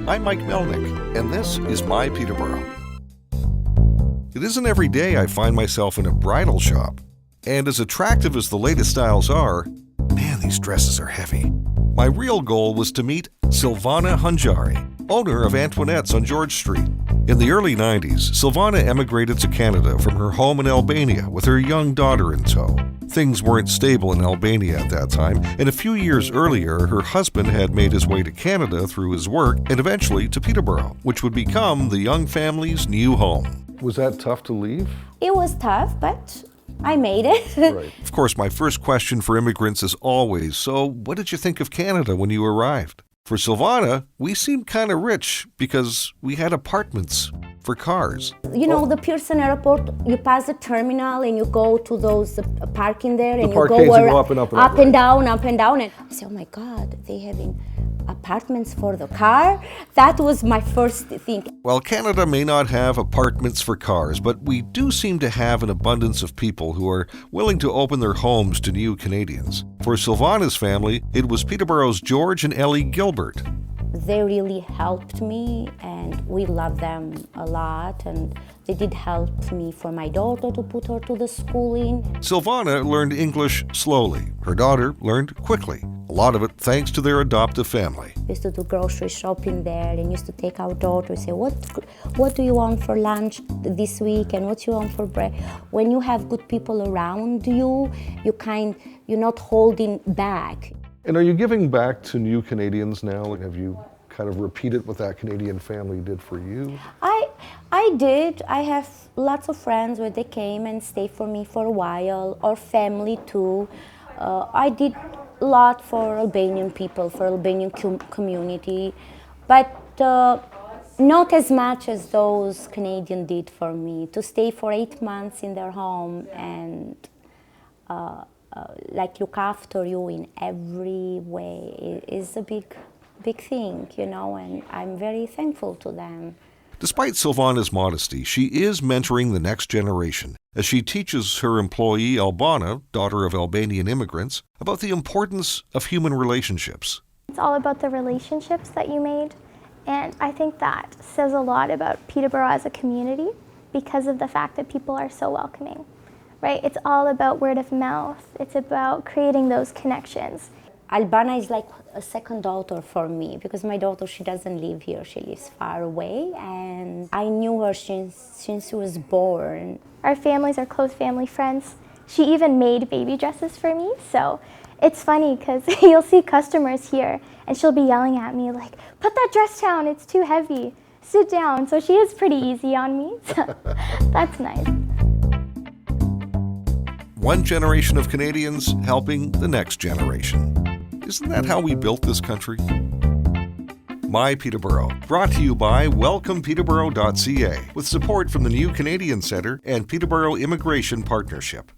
I'm Mike Melnick, and this is My Peterborough. It isn't every day I find myself in a bridal shop. And as attractive as the latest styles are, man, these dresses are heavy. My real goal was to meet Silvanna Hanxhari, owner of Antoinette's on George Street. In the early 90s, Silvanna emigrated to Canada from her home in Albania with her young daughter in tow. Things weren't stable in Albania at that time, and a few years earlier, her husband had made his way to Canada through his work and eventually to Peterborough, which would become the young family's new home. Was that tough to leave? It was tough, but I made it. Right. Of course, my first question for immigrants is always, so what did you think of Canada when you arrived? For Silvanna, we seemed kind of rich because we had apartments for cars. You know, the Pearson Airport, you pass the terminal and you go to those parking there and you go up and up and up, up and down, up and down. And I say, oh my God, they having apartments for the car? That was my first thing. Well, Canada may not have apartments for cars, but we do seem to have an abundance of people who are willing to open their homes to new Canadians. For Silvanna's family, it was Peterborough's George and Ellie Gilbert. They really helped me and we love them a lot, and they did help me for my daughter to put her to the schooling. Silvanna learned English slowly. Her daughter learned quickly. A lot of it thanks to their adoptive family. We used to do grocery shopping there and used to take our daughter and say, what do you want for lunch this week and what you want for bread? When you have good people around you, you're not holding back. And are you giving back to new Canadians now? Like, have you kind of repeated what that Canadian family did for you? I did. I have lots of friends where they came and stayed for me for a while, or family too. I did a lot for Albanian people, for Albanian community, but not as much as those Canadians did for me. To stay for 8 months in their home and look after you in every way is a big thing, you know, and I'm very thankful to them. Despite Silvanna's modesty, she is mentoring the next generation as she teaches her employee Albana, daughter of Albanian immigrants, about the importance of human relationships. It's all about the relationships that you made, and I think that says a lot about Peterborough as a community because of the fact that people are so welcoming. Right? It's all about word of mouth. It's about creating those connections. Albana is like a second daughter for me because my daughter, she doesn't live here. She lives far away, and I knew her since she was born. Our families are close family friends. She even made baby dresses for me, so it's funny because you'll see customers here and she'll be yelling at me like, put that dress down, it's too heavy, sit down. So she is pretty easy on me, so that's nice. One generation of Canadians helping the next generation. Isn't that how we built this country? My Peterborough, brought to you by WelcomePeterborough.ca with support from the New Canadian Centre and Peterborough Immigration Partnership.